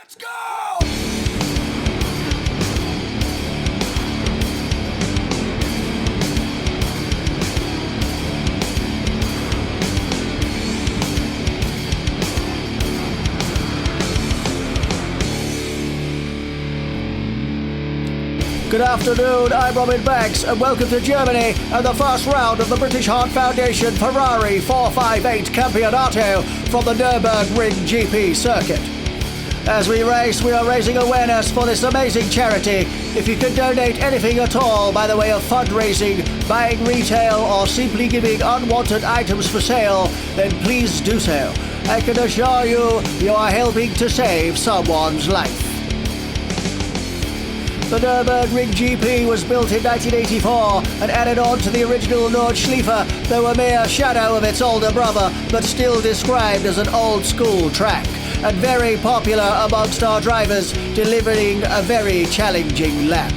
Let's go! Good afternoon, I'm Robin Banks, and welcome to Germany and the first round of the British Heart Foundation Ferrari 458 Campionato from the Nürburgring GP circuit. As we race, we are raising awareness for this amazing charity. If you can donate anything at all by the way of fundraising, buying retail, or simply giving unwanted items for sale, then please do so. I can assure you, you are helping to save someone's life. The Nürburgring GP was built in 1984 and added on to the original Nordschleife, though a mere shadow of its older brother, but still described as an old-school track, and very popular amongst our drivers, delivering a very challenging lap.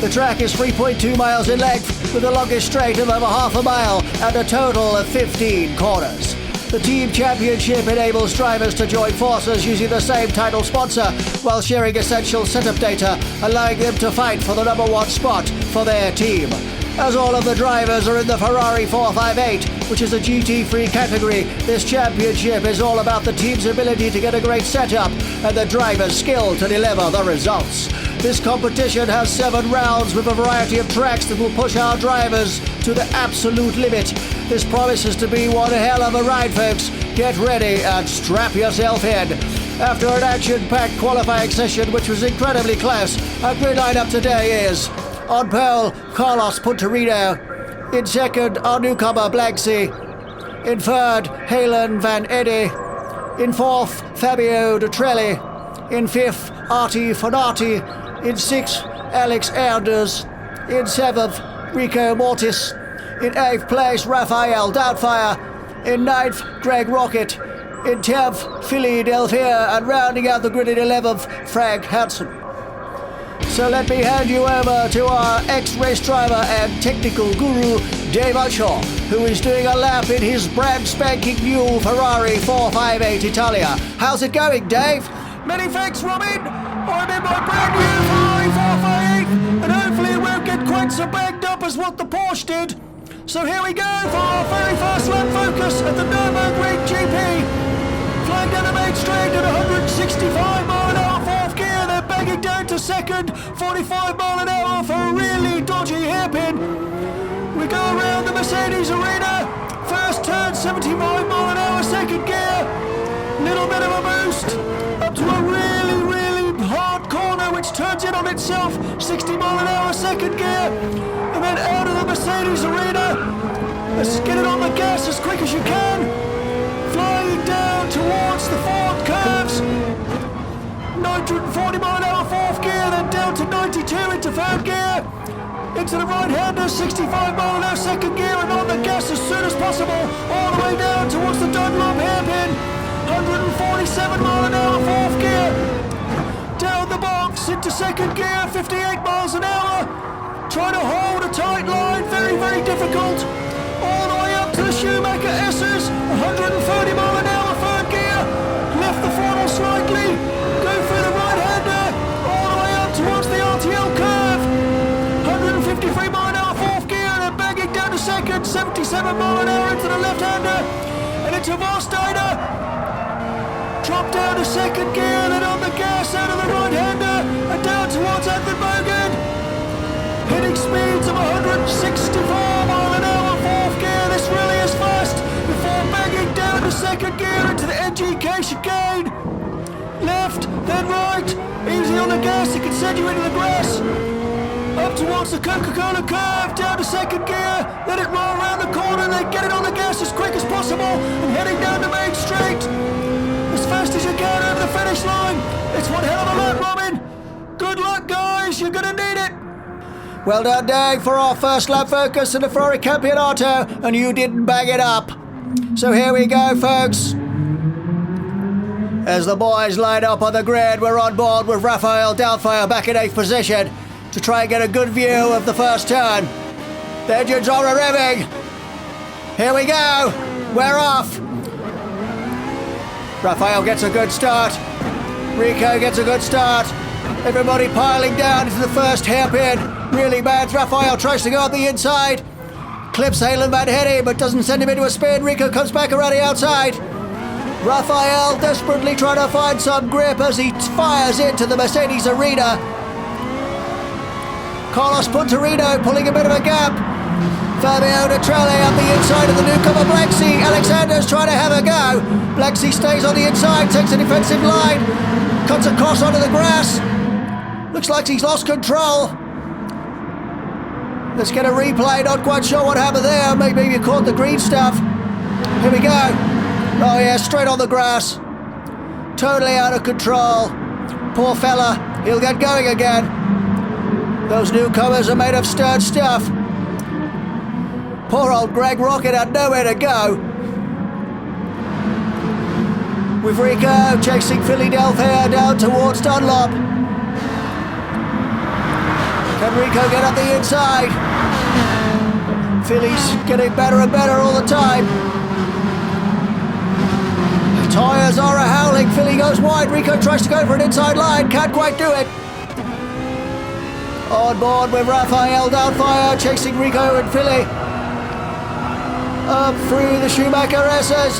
The track is 3.2 miles in length, with the longest straight of over half a mile and a total of 15 corners. The team championship enables drivers to join forces using the same title sponsor while sharing essential setup data, allowing them to fight for the number one spot for their team. As all of the drivers are in the Ferrari 458, which is a GT3 category, this championship is all about the team's ability to get a great setup and the driver's skill to deliver the results. This competition has 7 rounds with a variety of tracks that will push our drivers to the absolute limit. This promises to be one hell of a ride, folks. Get ready and strap yourself in. After an action-packed qualifying session, which was incredibly close, our grid lineup today is: on pole, Carlos Punterino. In second, our newcomer, Blanksy. In third, Halen Van Eddy. In fourth, Fabio Dutrelli. In fifth, Artie Fonati. In sixth, Alex Anders. In seventh, Rico Mortis. In 8th place, Raphael Doubtfire. In 9th, Greg Rocket. In 10th, Philly Delphia. And rounding out the grid in 11th, Frank Hansen. So let me hand you over to our ex-race driver and technical guru, Dave Unshaw, who is doing a lap in his brand spanking new Ferrari 458 Italia. How's it going, Dave? Many thanks, Robin. I'm in my brand new Ferrari 458, and hopefully it won't get quite so banged up as what the Porsche did. So here we go for our very first lap focus at the Nürburgring GP. Flying down the main straight at 165 mile an hour fourth gear, then banging down to second, 45 mile an hour for a really dodgy hairpin. We go around the Mercedes arena. First turn, 75 mile an hour second gear. Little bit of a boost up to a really hard corner which turns in on itself, 60 mile an hour second gear. And then out of the Mercedes arena. Let's get it on the gas as quick as you can. Flying down towards the Ford curves. 140 mile an hour fourth gear, then down to 92 into third gear. Into the right-hander, 65 mile an hour second gear, and on the gas as soon as possible. All the way down towards the Dunlop hairpin. 147 mile an hour fourth gear. Down the box into second gear, 58 miles an hour. Trying to hold a tight line, very difficult. All the way up to the Schumacher S's, 130 mile an hour third gear. Left the throttle slightly, go through the right-hander, all the way up towards the RTL curve. 153 mile an hour fourth gear, and then banging down to second, 77 mile an hour into the left-hander, and into Vorsteiner. Drop down to second gear, then on the gas out of the right-hander, and down towards Anthony Bogan. Hitting speeds of 164 mile an hour fourth gear, this really is fast, before banging down to second gear into the NGK chicane. Left, then right, easy on the gas, it can send you into the grass. Up towards the Coca-Cola curve, down to second gear, let it roll around the corner, and then get it on the gas as quick as possible, and heading down the main straight. As fast as you can over the finish line. It's one hell of a lap, Robin. Good luck, guys, you're gonna need it. Well done, Dave, for our first lap focus in the Ferrari Campionato, and you didn't bang it up. So here we go, folks. As the boys line up on the grid, we're on board with Raphael Doubtfire back in 8th position to try and get a good view of the first turn. The engines are revving. Here we go. We're off. Raphael gets a good start. Rico gets a good start. Everybody piling down into the first hairpin. Really bad. Raphael tries to go up the inside. Clips Halen Van Henne, but doesn't send him into a spin. Rico comes back around the outside. Raphael desperately trying to find some grip as he fires into the Mercedes arena. Carlos Puntarino pulling a bit of a gap. Fabio Detrelli up the inside of the newcomer Blexi. Alexander's trying to have a go. Blexi stays on the inside, takes a defensive line, cuts across onto the grass. Looks like he's lost control. Let's get a replay, not quite sure what happened there. Maybe you caught the green stuff. Here we go. Oh yeah, straight on the grass. Totally out of control. Poor fella, he'll get going again. Those newcomers are made of sturdy stuff. Poor old Greg Rocket had nowhere to go. With Rico chasing Philadelphia down towards Dunlop. Can Rico get up the inside? Philly's getting better and better all the time. The tyres are a-howling. Philly goes wide. Rico tries to go for an inside line. Can't quite do it. On board with Raphael Downfire chasing Rico and Philly. Up through the Schumacher S's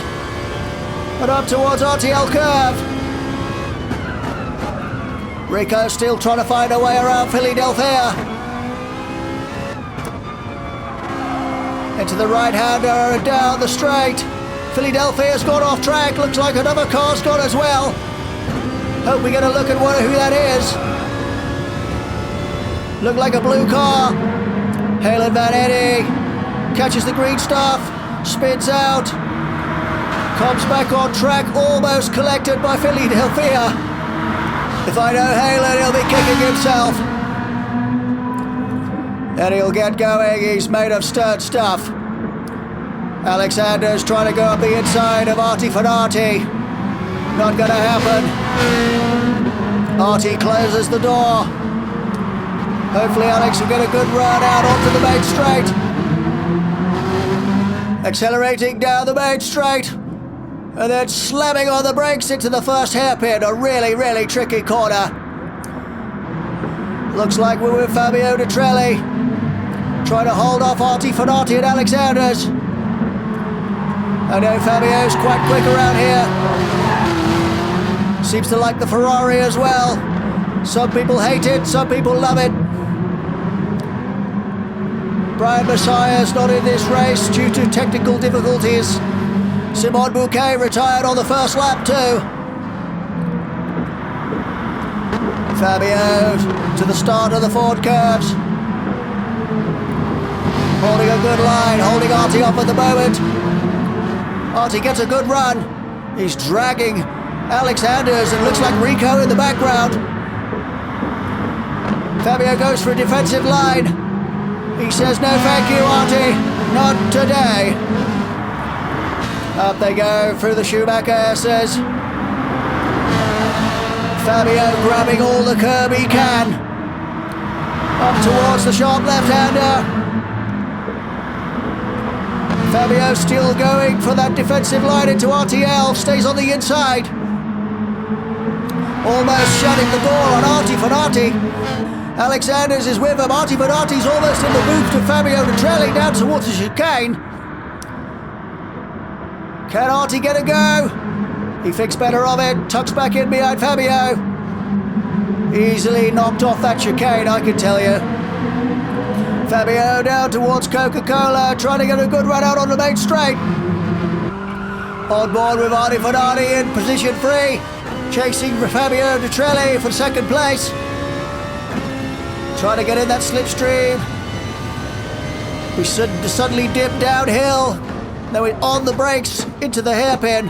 and up towards RTL curve. Rico still trying to find a way around Philadelphia. Into the right-hander and down the straight. Philadelphia's gone off track. Looks like another car's gone as well. Hope we get a look at who that is. Look like a blue car. Halen Van Henne catches the green stuff, spins out, comes back on track, almost collected by Philadelphia. If I know Halen, he'll be kicking himself. And he'll get going. He's made of sturdy stuff. Alexander's trying to go up the inside of Artie Fanati. Not gonna happen. Artie closes the door. Hopefully Alex will get a good run out onto the main straight. Accelerating down the main straight. And then slamming on the brakes into the first hairpin. A really, really tricky corner. Looks like we're with Fabio Detrelli. Trying to hold off Artie Fanati and Alexander's. I know Fabio's quite quick around here. Seems to like the Ferrari as well. Some people hate it, some people love it. Brian Messiah's not in this race due to technical difficulties. Simon Bouquet retired on the first lap too. Fabio to the start of the Ford curves. Holding a good line, holding Artie off at the moment. Artie gets a good run. He's dragging Alexander's and looks like Rico in the background. Fabio goes for a defensive line. He says, no thank you, Artie, not today. Up they go through the Schumacher S's. Fabio grabbing all the curb he can. Up towards the sharp left-hander. Fabio still going for that defensive line into RTL, stays on the inside. Almost shutting the door on Artie Fanati. Alexander's is with him. Artie Fanati's almost in the booth to Fabio Detrelli down towards the chicane. Can Artie get a go? He thinks better of it, tucks back in behind Fabio. Easily knocked off that chicane, I can tell you. Fabio down towards Coca-Cola, trying to get a good run out on the main straight. On board with Artie Fanati in position 3, chasing Fabio Detrelli for second place. Trying to get in that slipstream. We suddenly dip downhill. Then we're on the brakes into the hairpin.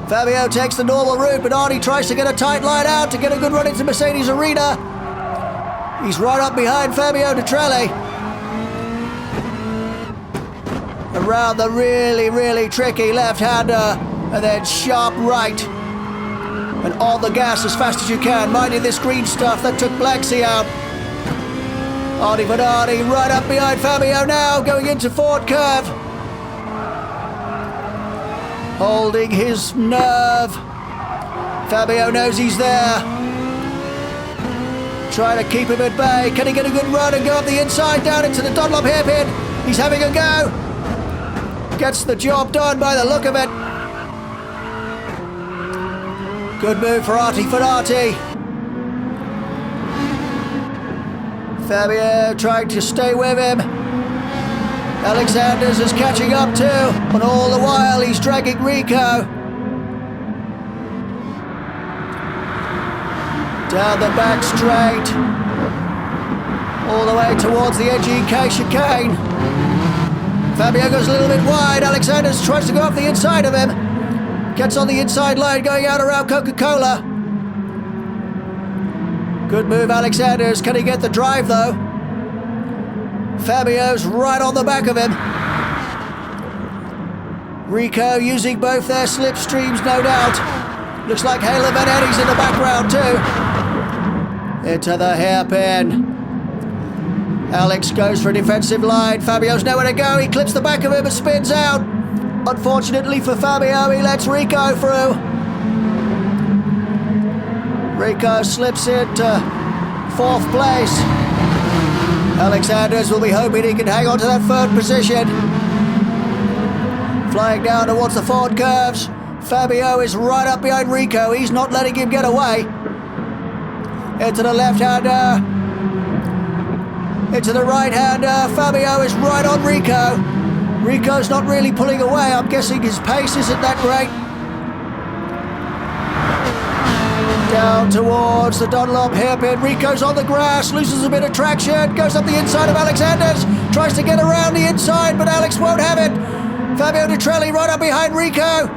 Fabio takes the normal route, but Artie tries to get a tight line out to get a good run into Mercedes arena. He's right up behind Fabio Detrelli. Around the really, really tricky left-hander, and then sharp right. And on the gas as fast as you can, minding this green stuff that took Blexi out. Artie Fanati right up behind Fabio now, going into Ford curve. Holding his nerve. Fabio knows he's there. Trying to keep him at bay. Can he get a good run and go up the inside down into the Dunlop hairpin? He's having a go. Gets the job done by the look of it. Good move for Artie Fenati. Fabio trying to stay with him. Alexander's is catching up too, and all the while he's dragging Rico. Down the back straight, all the way towards the NGK chicane. Fabio goes a little bit wide. Alexander's tries to go up the inside of him. Gets on the inside line, going out around Coca-Cola. Good move, Alexander's. Can he get the drive though? Fabio's right on the back of him. Rico using both their slipstreams, no doubt. Looks like Halo Vanetti's in the background too. Into the hairpin. Alex goes for a defensive line. Fabio's nowhere to go. He clips the back of him and spins out. Unfortunately for Fabio, he lets Rico through. Rico slips into 4th place. Alexanders will be hoping he can hang on to that 3rd position. Flying down towards the forward curves. Fabio is right up behind Rico. He's not letting him get away. Into the left-hander. Into the right-hander. Fabio is right on Rico. Rico's not really pulling away. I'm guessing his pace isn't that great. Down towards the Dunlop hairpin. Rico's on the grass, loses a bit of traction, goes up the inside of Alexander's, tries to get around the inside, but Alex won't have it. Fabio Detrelli right up behind Rico.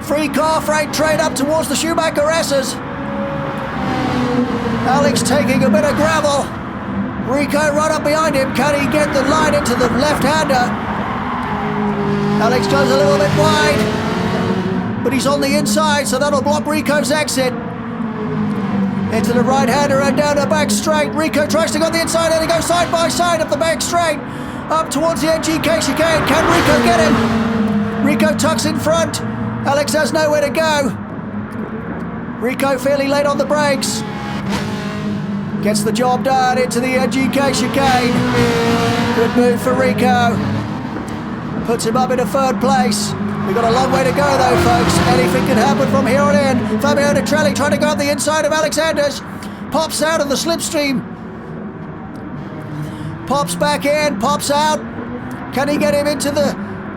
Free car freight train up towards the Schumacher S's. Alex taking a bit of gravel. Rico right up behind him. Can he get the line into the left-hander? Alex goes a little bit wide, but he's on the inside, so that'll block Rico's exit. Into the right-hander and down the back straight. Rico tries to go on the inside and he goes side by side up the back straight. Up towards the NGK chicane. Can Rico get him? Rico tucks in front. Alex has nowhere to go. Rico fairly late on the brakes. Gets the job done into the NGK chicane. Good move for Rico. Puts him up in a 3rd place. We've got a long way to go though, folks. Anything can happen from here on in. Fabio Detrelli trying to go up the inside of Alexander's. Pops out of the slipstream. Pops back in, pops out. Can he get him into the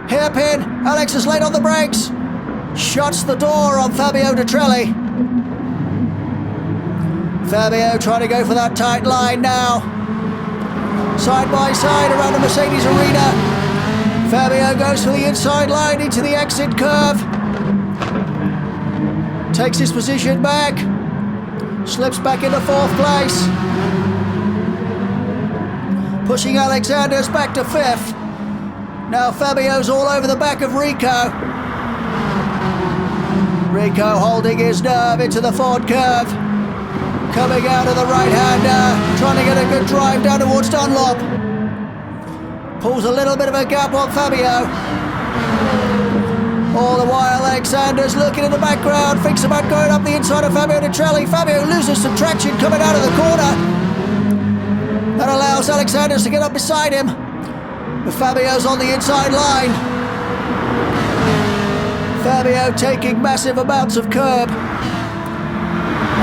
hairpin? Alex is late on the brakes. Shuts the door on Fabio Detrelli. Fabio trying to go for that tight line now. Side by side around the Mercedes arena. Fabio goes for the inside line into the exit curve. Takes his position back. Slips back into 4th place. Pushing Alexander's back to 5th. Now Fabio's all over the back of Rico. Rico holding his nerve into the forward curve. Coming out of the right-hander. Trying to get a good drive down towards Dunlop. Pulls a little bit of a gap on Fabio. All the while, Alexander's looking in the background, thinks about going up the inside of Fabio Detrelli. Fabio loses some traction coming out of the corner. That allows Alexander's to get up beside him. But Fabio's on the inside line. Fabio taking massive amounts of curb.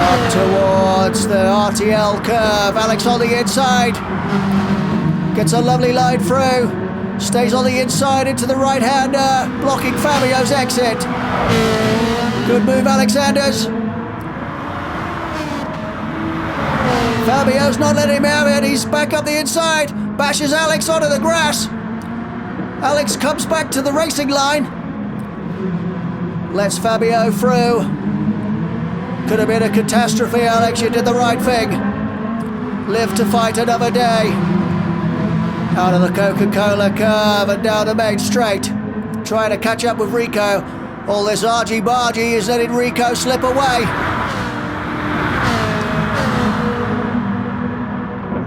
Up towards the RTL curve. Alex on the inside. Gets a lovely line through. Stays on the inside into the right-hander, blocking Fabio's exit. Good move, Alexander's. Fabio's not letting him have it. He's back up the inside. Bashes Alex onto the grass. Alex comes back to the racing line. Lets Fabio through. Could have been a catastrophe, Alex. You did the right thing. Live to fight another day. Out of the Coca-Cola curve and down the main straight. Trying to catch up with Rico. All this argy-bargy is letting Rico slip away.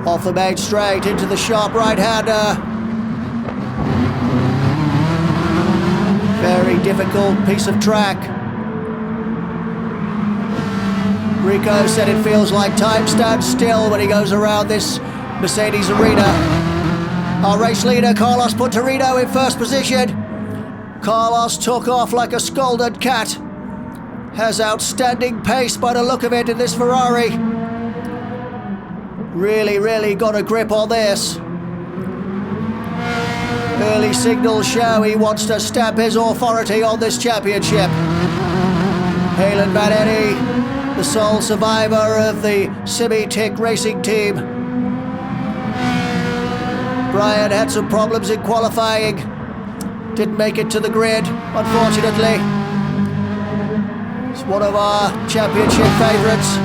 Off the main straight into the sharp right-hander. Very difficult piece of track. Rico said it feels like time stands still when he goes around this Mercedes arena. Our race leader, Carlos Punterino, in first position. Carlos took off like a scolded cat. Has outstanding pace by the look of it in this Ferrari. Really got a grip on this. Early signals show he wants to stamp his authority on this championship. Halen Vanetti, the sole survivor of the Semi-Tick racing team. Brian had some problems in qualifying. Didn't make it to the grid, unfortunately. He's one of our championship favourites.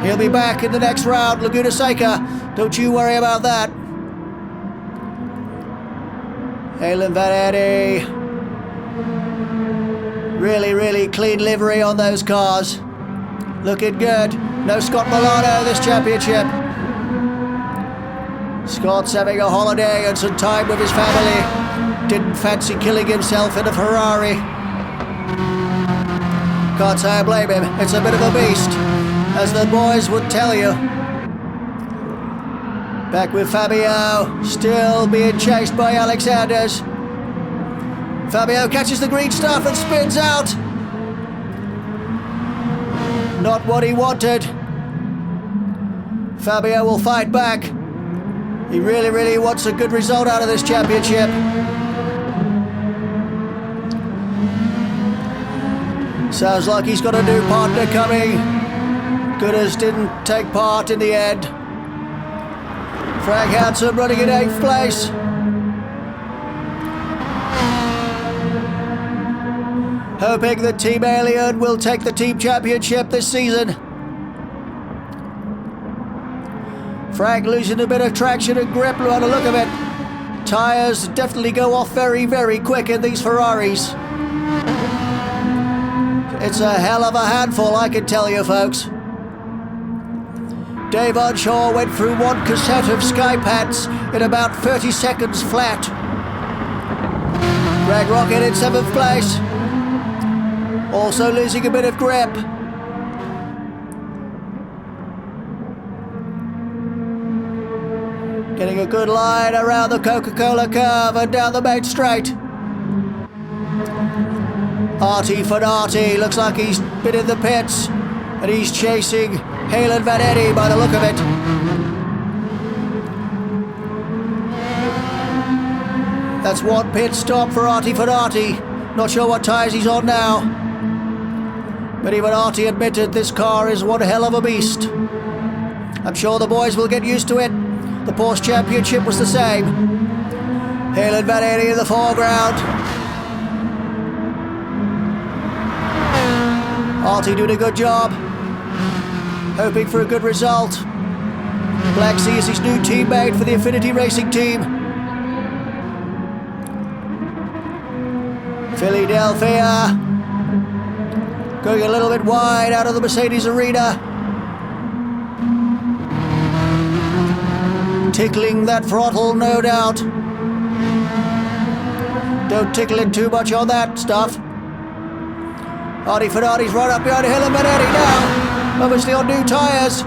He'll be back in the next round, Laguna Seca. Don't you worry about that. Halen Vanetti. Really clean livery on those cars. Looking good. No Scott Milano this championship. Scott's having a holiday and some time with his family. Didn't fancy killing himself in a Ferrari. Can't say I blame him. It's a bit of a beast, as the boys would tell you. Back with Fabio, still being chased by Alexanders. Fabio catches the green stuff and spins out. Not what he wanted. Fabio will fight back. He really wants a good result out of this championship. Sounds like he's got a new partner coming. Gooders didn't take part in the end. Frank Hansen running in 8th place. Hoping that Team Alien will take the team championship this season. Frank losing a bit of traction and grip by the look of it. Tyres definitely go off very quick in these Ferraris. It's a hell of a handful, I can tell you, folks. Dave Unshaw went through one cassette of sky pads in about 30 seconds flat. Greg Rocket in 7th place. Also losing a bit of grip. Getting a good line around the Coca-Cola curve and down the main straight. Artie Fenati looks like he's been in the pits and he's chasing Halen Vanetti by the look of it. That's one pit stop for Artie Fenati. Not sure what tyres he's on now. But even Artie admitted this car is one hell of a beast. I'm sure the boys will get used to it. The Porsche Championship was the same. Halen Vanetti in the foreground. Artie doing a good job. Hoping for a good result. Black Sea is his new teammate for the Affinity Racing team. Philadelphia. Going a little bit wide out of the Mercedes arena. Tickling that throttle, no doubt. Don't tickle it too much on that stuff. Artie Fenati's right up behind Halen Vanetti now. Obviously on new tyres.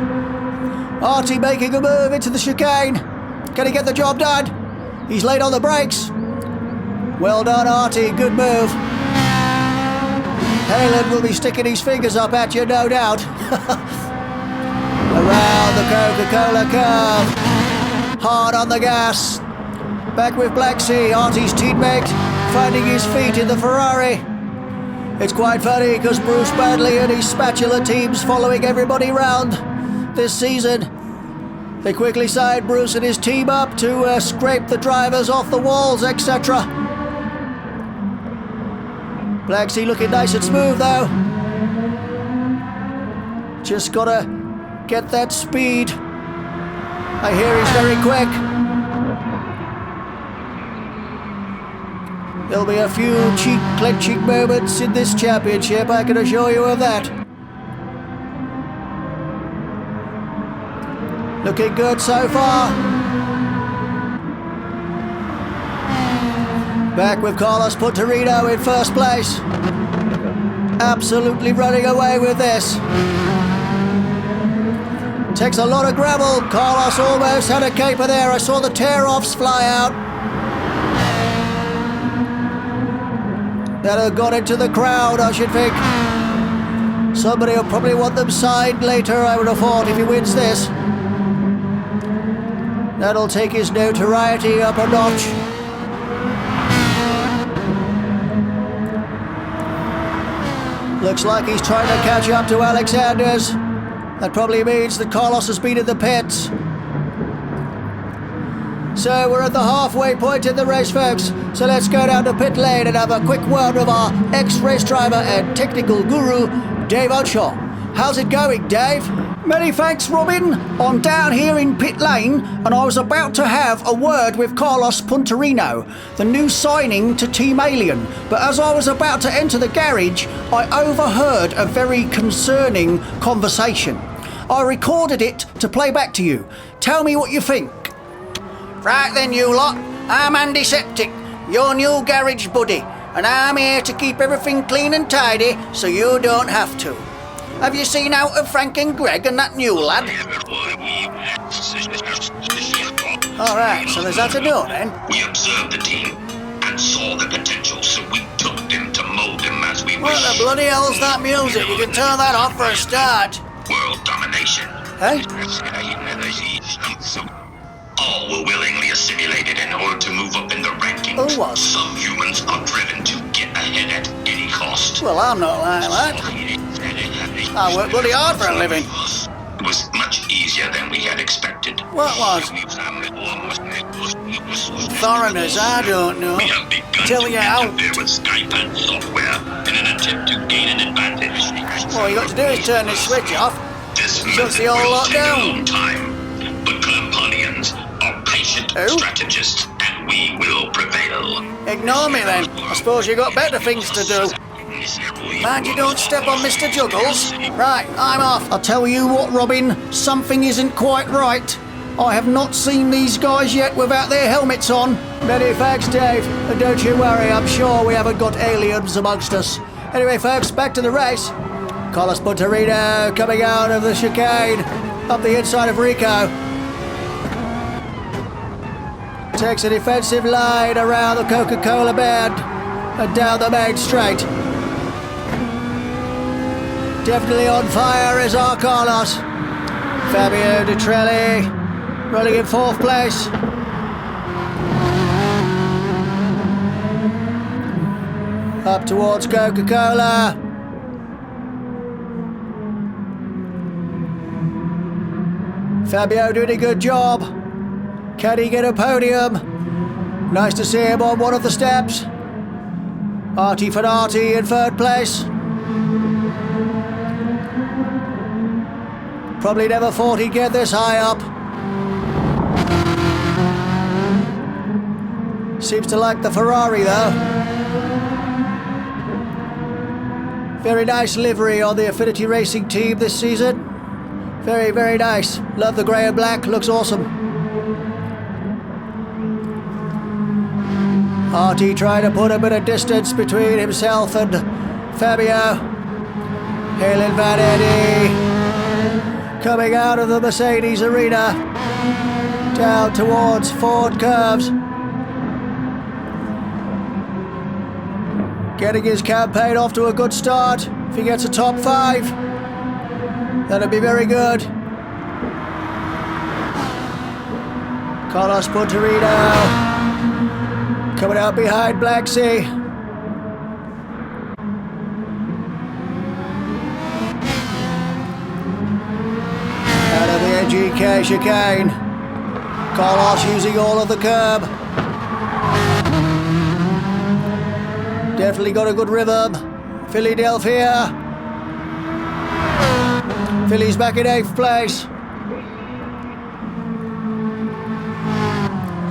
Artie making a move into the chicane. Can he get the job done? He's late on the brakes. Well done, Artie. Good move. Halen will be sticking his fingers up at you, no doubt. Around the Coca-Cola curve. Hard on the gas. Back with Black Sea, Artie's teammate, finding his feet in the Ferrari. It's quite funny because Bruce Badley and his Spatula team's following everybody round this season. They quickly signed Bruce and his team up to scrape the drivers off the walls, etc. Black Sea looking nice and smooth though. Just gotta get that speed. I hear he's very quick. There'll be a few cheek-clenching moments in this championship, I can assure you of that. Looking good so far. Back with Carlos Punterino in first place. Absolutely running away with this. Takes a lot of gravel. Carlos almost had a caper there. I saw the tear-offs fly out. That'll have got into the crowd, I should think. Somebody will probably want them signed later, I would have thought, if he wins this. That'll take his notoriety up a notch. Looks like he's trying to catch up to Alexander's. That probably means that Carlos has been in the pits. So we're at the halfway point in the race, folks. So let's go down to pit lane and have a quick word with our ex-race driver and technical guru, Dave Odshaw. How's it going, Dave? Many thanks, Robin. I'm down here in pit lane and I was about to have a word with Carlos Punterino, the new signing to Team Alien. But as I was about to enter the garage, I overheard a very concerning conversation. I recorded it to play back to you. Tell me what you think. Right then, you lot. I'm Andy Septic, your new garage buddy, and I'm here to keep everything clean and tidy so you don't have to. Have you seen out of Frank and Greg and that new lad? Alright, so there's that to know then. We observed the team and saw the potential, so we took them to mold them as we What wished. the bloody hell's that music? You can turn that off for a start. World domination. Hey? All were willingly assimilated in order to move up in the rankings. Who was? Some humans are driven to get ahead at any cost. Well, I'm not like that. I work bloody hard for a living. It was much easier than we had expected. What was? Foreigners, I don't know. We have begun Tell to you how. interfere with Skype and software in an attempt to gain an advantage. All you got to do is turn this switch off. This Shuts the method whole will lot take a down. long time, but Clamponians are patient Who? strategists, and we will prevail. Ignore me then. I suppose you got better things to do. Mind you don't step on Mr. Juggles. Right, I'm off. I'll tell you what, Robin, something isn't quite right. I have not seen these guys yet without their helmets on. Many thanks, Dave. And don't you worry, I'm sure we haven't got aliens amongst us. Anyway, folks, back to the race. Carlos Punterino coming out of the chicane, up the inside of Rico. Takes a defensive line around the Coca-Cola bend and down the main straight. Definitely on fire is our Carlos. Fabio Detrelli running in fourth place. Up towards Coca-Cola. Fabio doing a good job. Can he get a podium? Nice to see him on one of the steps. Artie Fanati in third place. Probably never thought he'd get this high up. Seems to like the Ferrari though. Very nice livery on the Affinity Racing team this season. Very, very nice. Love the grey and black, looks awesome. Artie trying to put a bit of distance between himself and Fabio. Halen Van Eddy coming out of the Mercedes arena down towards Ford Curves. Getting his campaign off to a good start. If he gets a top 5, that'd be very good. Carlos Punterino coming out behind Black Sea. Out of the NGK chicane. Carlos using all of the curb. Definitely got a good rhythm. Philadelphia. Philly's back in 8th place.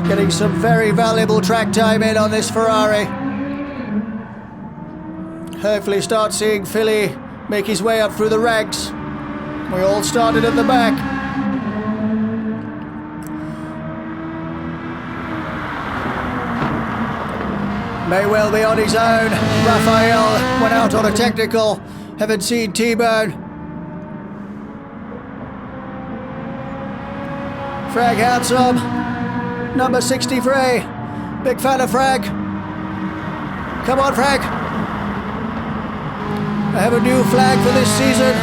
Getting some very valuable track time in on this Ferrari. Hopefully start seeing Philly make his way up through the ranks. We all started at the back. May well be on his own. Raphael went out on a technical. Haven't seen T-Bone. Frag handsome. Number 63. Big fan of Frag. Come on, Frag. I have a new flag for this season.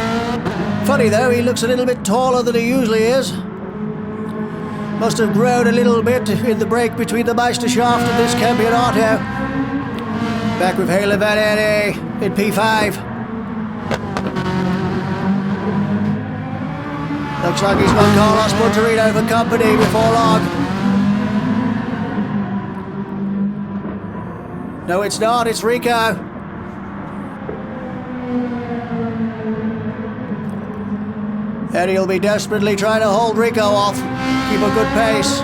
Funny though, he looks a little bit taller than he usually is. Must have grown a little bit in the break between the Meisterschaft and this Campionato. Back with Hale Valere in P5. Looks like he's got Carlos Punterino for company before long. No, it's not. It's Rico. And he'll be desperately trying to hold Rico off. Keep a good pace.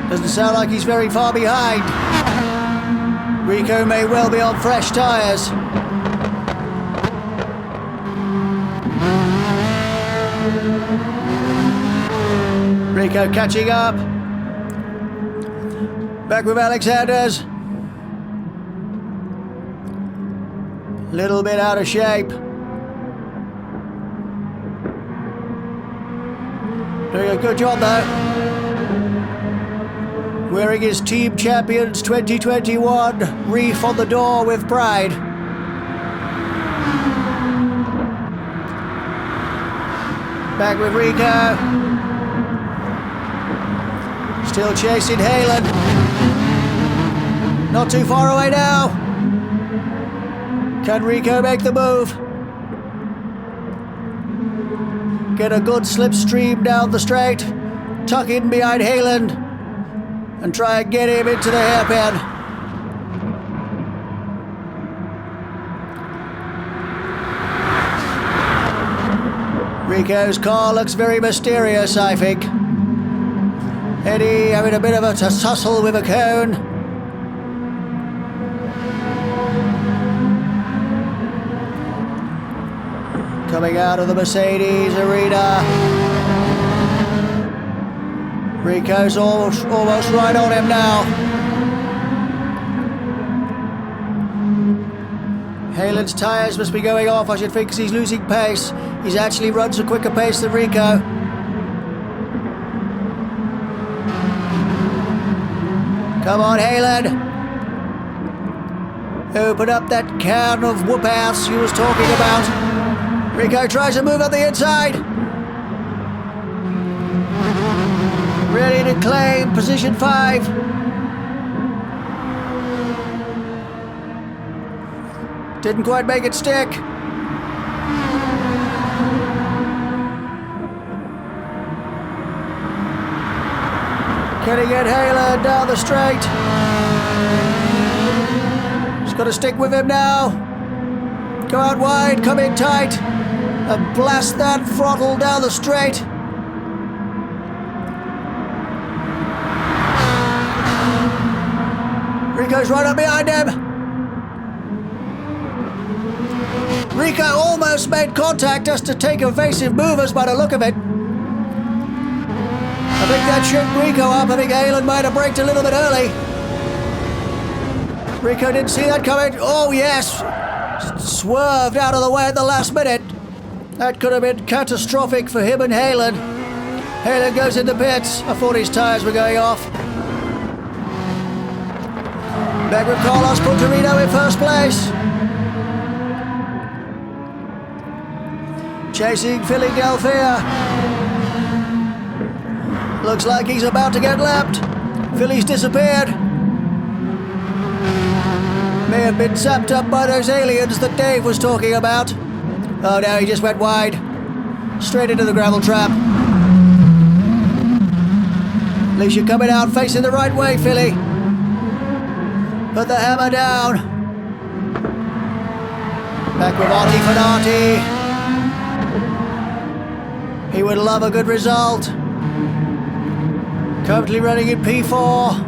Doesn't sound like he's very far behind. Rico may well be on fresh tyres. Rico catching up. Back with Alexanders. Little bit out of shape. Doing a good job though. Wearing his Team Champions 2021 wreath on the door with pride. Back with Rico. Still chasing Halen. Not too far away now. Can Rico make the move? Get a good slipstream down the straight. Tuck in behind Halen. And try and get him into the hairpin. Rico's car looks very mysterious, I think. Eddie having a bit of a tussle with a cone. Coming out of the Mercedes arena. Rico's almost right on him now. Halen's tyres must be going off, I should think, because he's losing pace. He's actually runs a quicker pace than Rico. Come on, Halen. Open up that can of whoop-ass you was talking about. Rico tries to move up the inside. Ready to claim position 5. Didn't quite make it stick. Can he get Halen down the straight? He's got to stick with him now. Go out wide, come in tight, and blast that throttle down the straight. Rico's right up behind him. Rico almost made contact just to take evasive movers by the look of it. I think that shook Rico up. I think Halen might have braked a little bit early. Rico didn't see that coming. Oh yes! Swerved out of the way at the last minute. That could have been catastrophic for him and Halen. Halen goes into pits. I thought his tyres were going off. Back with Carlos Punterino in first place. Chasing Philly Delphia. Looks like he's about to get lapped. Philly's disappeared. May have been sapped up by those aliens that Dave was talking about. Oh no, he just went wide. Straight into the gravel trap. At least you're coming out facing the right way, Philly. Put the hammer down. Back with Artie Fanati. He would love a good result. Currently running in P4.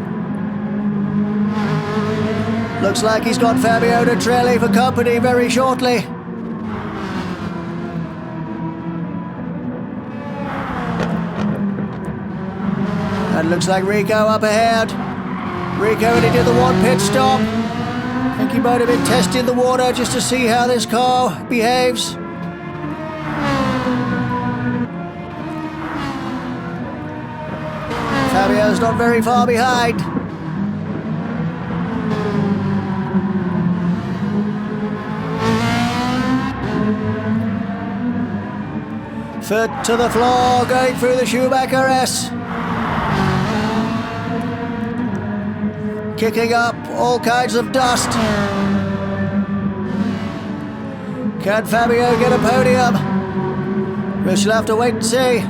Looks like he's got Fabio Dotrelli for company very shortly. And looks like Rico up ahead. Rico only did the one pit stop. I think he might have been testing the water just to see how this car behaves. Fabio's not very far behind. Foot to the floor, going through the Schumacher S. Kicking up all kinds of dust. Can Fabio get a podium? We shall have to wait and see.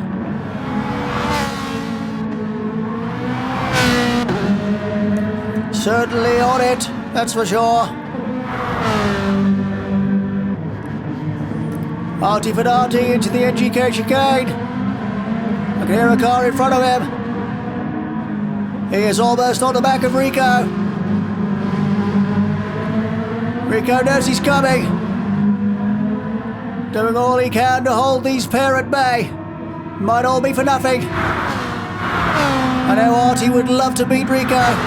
Certainly on it, that's for sure. Artie Fernati into the NGK chicane. I can hear a car in front of him. He is almost on the back of Rico. Rico knows he's coming. Doing all he can to hold these pair at bay. Might all be for nothing. I know Artie would love to beat Rico.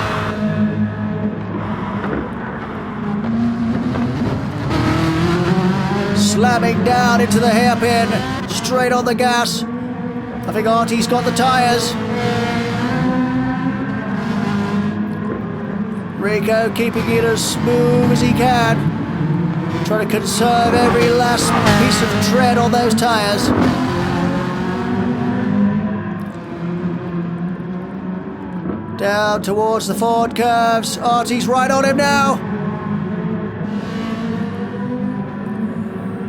Slamming down into the hairpin, straight on the gas. I think Artie's got the tyres. Rico keeping it as smooth as he can. Trying to conserve every last piece of tread on those tyres. Down towards the forward curves. Artie's right on him now.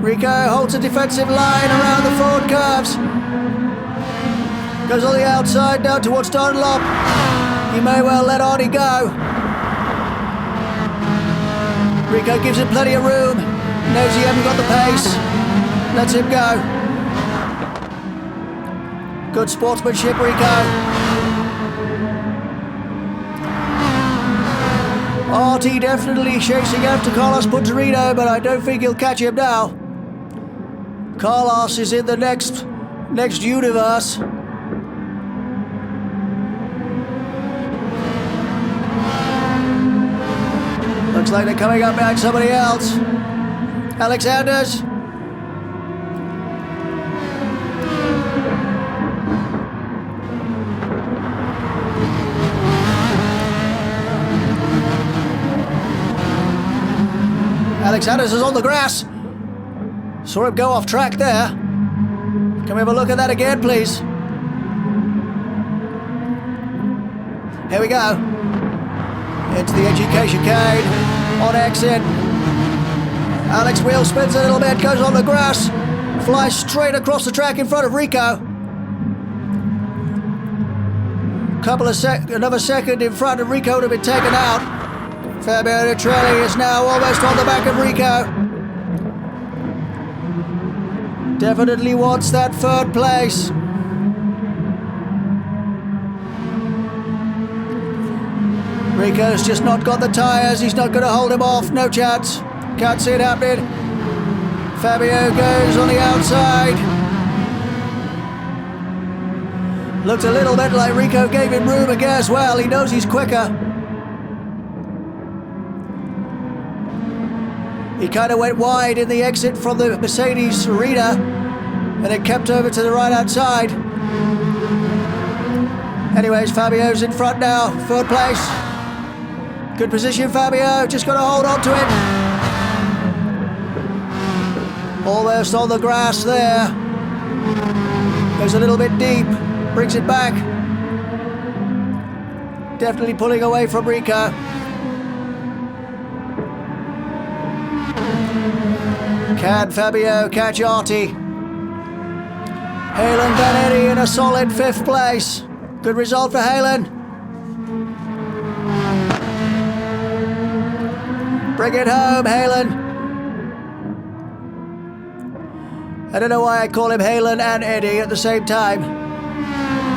Rico holds a defensive line around the forward curves. Goes on the outside down towards Dunlop. He may well let Artie go. Rico gives him plenty of room. Knows he hasn't got the pace. Lets him go. Good sportsmanship, Rico. Artie definitely chasing after Carlos Punterino, but I don't think he'll catch him now. Carlos is in the next universe. Looks like they're coming up behind somebody else. Alexander's. Alexander's is on the grass. Saw him go off track there. Can we have a look at that again, please? Here we go. Into the NGK chicane. On exit. Alex wheel spins a little bit, goes on the grass. Flies straight across the track in front of Rico. Another second in front of Rico would have been taken out. Fabio Nitrelli is now almost on the back of Rico. Definitely wants that third place. Rico's just not got the tyres. He's not going to hold him off. No chance. Can't see it happening. Fabio goes on the outside. Looks a little bit like Rico gave him room again as well. He knows he's quicker. He kind of went wide in the exit from the Mercedes arena and then kept over to the right outside. Anyways, Fabio's in front now, third place. Good position, Fabio, just got to hold on to it. Almost on the grass there. Goes a little bit deep, brings it back. Definitely pulling away from Rico. Can Fabio catch Artie? Halen Vanetti in a solid 5th place. Good result for Halen. Bring it home, Halen. I don't know why I call him Halen and Eddie at the same time.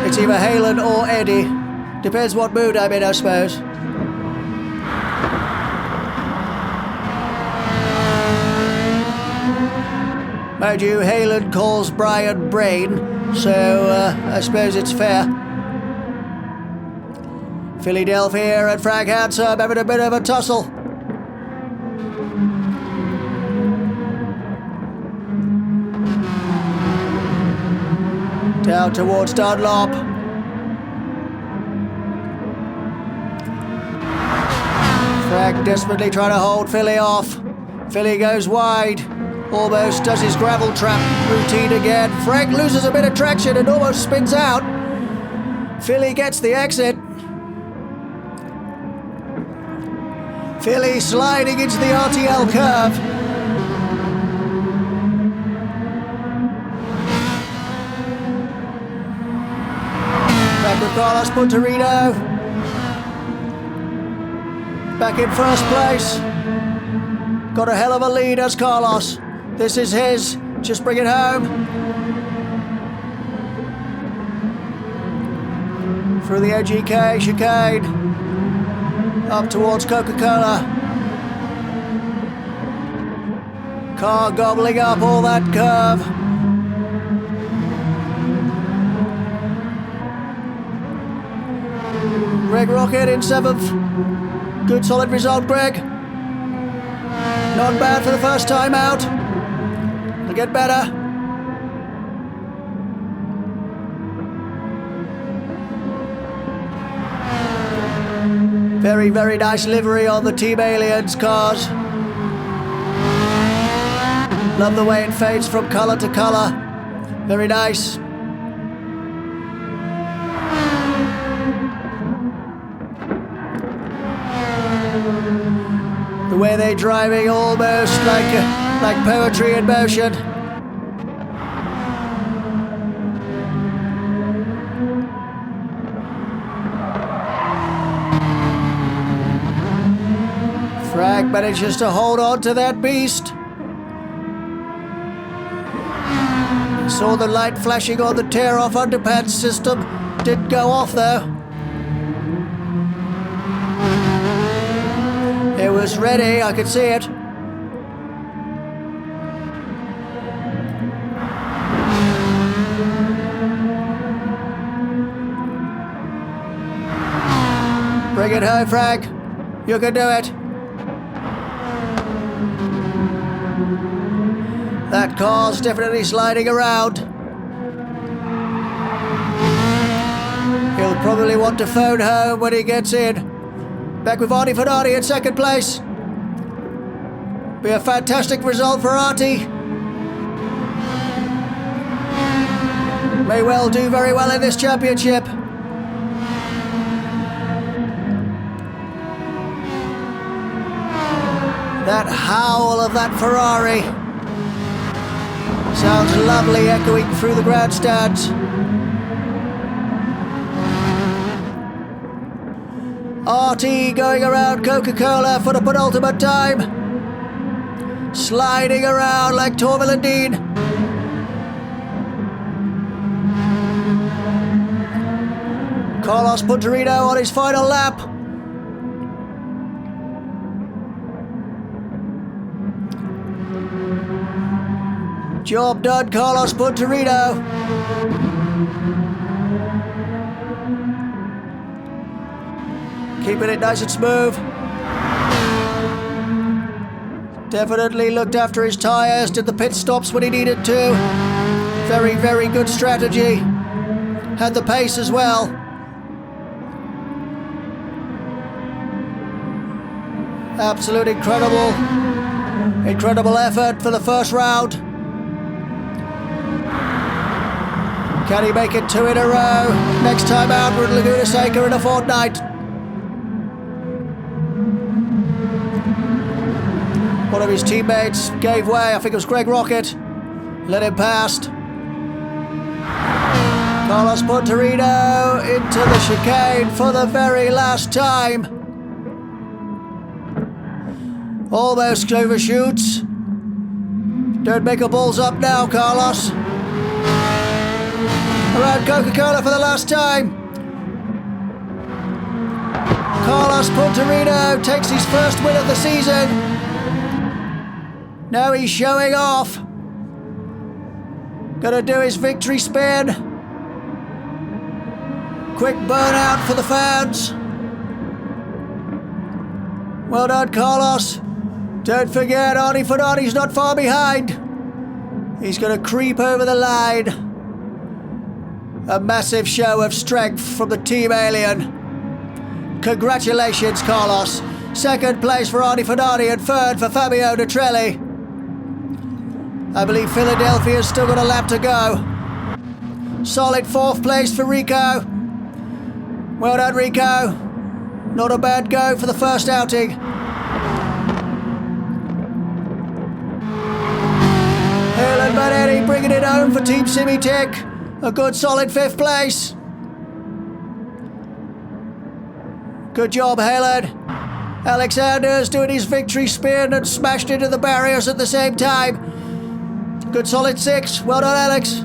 It's either Halen or Eddie. Depends what mood I'm in, I suppose. Mind you, Halen calls Brian Brain, so I suppose it's fair. Philadelphia and Frank Hansom having a bit of a tussle. Down towards Dunlop. Frank desperately trying to hold Philly off. Philly goes wide. Almost does his gravel trap routine again. Frank loses a bit of traction and almost spins out. Philly gets the exit. Philly sliding into the RTL curve. Back with Carlos Punterino. Back in first place. Got a hell of a lead as Carlos. This is his. Just bring it home. Through the OGK chicane. Up towards Coca-Cola. Car gobbling up all that curve. Greg Rocket in 7th. Good solid result, Greg. Not bad for the first time out. It'll get better. Very, very nice livery on the Team Aliens cars. Love the way it fades from colour to colour. Very nice. The way they're driving almost like poetry in motion. Frank manages to hold on to that beast. Saw the light flashing on the tear-off underpants system. Didn't go off though. It was ready, I could see it. Bring it home, Frank. You can do it. That car's definitely sliding around. He'll probably want to phone home when he gets in. Back with Artie Fernardi in 2nd place. Be a fantastic result for Artie. May well do very well in this championship. That howl of that Ferrari sounds lovely echoing through the grandstands. Artie going around Coca-Cola for the penultimate time. Sliding around like Torvill Dean. Carlos Punterino on his final lap. Job done, Carlos Punterino. Keeping it nice and smooth. Definitely looked after his tyres, did the pit stops when he needed to. Very, very good strategy. Had the pace as well. Absolute incredible effort for the first round. Can he make it 2 in a row? Next time out, we're at Laguna Seca in a fortnight. One of his teammates gave way. I think it was Greg Rocket. Let him past. Carlos Punterino into the chicane for the very last time. Almost overshoots. Don't make a balls up now, Carlos. Around Coca-Cola for the last time. Carlos Punterino takes his first win of the season. Now he's showing off. Gonna do his victory spin. Quick burnout for the fans. Well done, Carlos. Don't forget, Artie Fernardi's not far behind. He's gonna creep over the line. A massive show of strength from the Team Alien. Congratulations, Carlos. Second place for Heart Foundation and third for Fabio Detrelli. I believe Philadelphia's still got a lap to go. Solid fourth place for Rico. Well done, Rico. Not a bad go for the first outing. Helen Manetti bringing it home for Team Simitech. A good solid fifth place. Good job, Helen. Alexander's doing his victory spin and smashed into the barriers at the same time. Good solid six. Well done, Alex.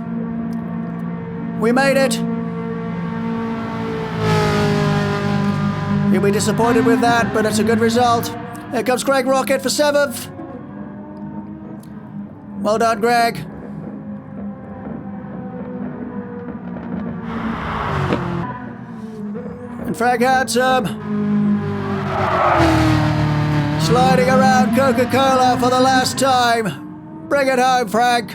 We made it. You'll be disappointed with that, but it's a good result. Here comes Greg Rocket for seventh. Well done, Greg. And Frank Handsome sliding around Coca-Cola for the last time. Bring it home, Frank.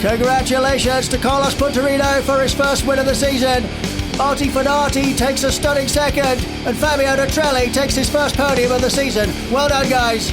Congratulations to Carlos Punterino for his first win of the season. Artie Fenati takes a stunning second, and Fabio Detrelli takes his first podium of the season. Well done, guys.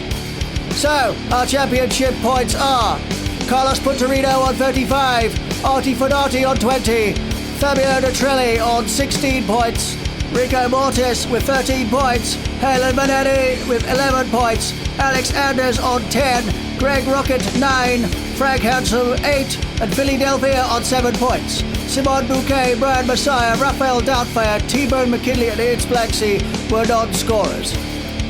So, our championship points are Carlos Punterino on 35, Artie Fenati on 20, Fabio Detrelli on 16 points, Rico Mortis with 13 points, Helen Manetti with 11 points, Alex Anders on 10, Greg Rocket 9, Frank Hansen 8, and Philadelphia on 7 points. Simon Bouquet, Brian Messiah, Raphael Doubtfire, T-Bone McKinley and Ian Splaxey were non-scorers.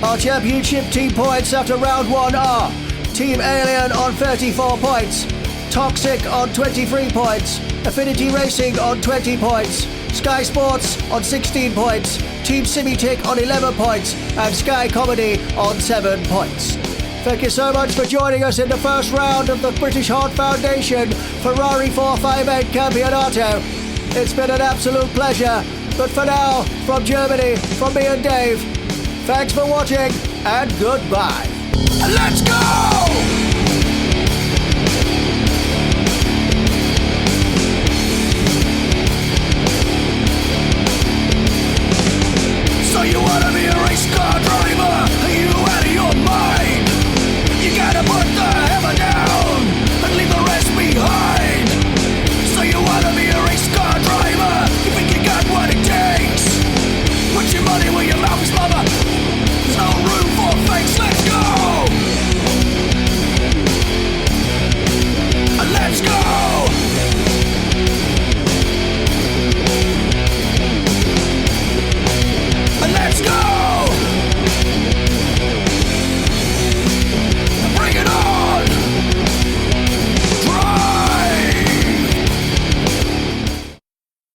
Our championship team points after round 1 are Team Alien on 34 points, Toxic on 23 points, Affinity Racing on 20 points, Sky Sports on 16 points, Team Simitech on 11 points, and Sky Comedy on 7 points. Thank you so much for joining us in the first round of the British Heart Foundation Ferrari 458 Campionato. It's been an absolute pleasure, but for now, from Germany, from me and Dave, thanks for watching, and goodbye. Let's go!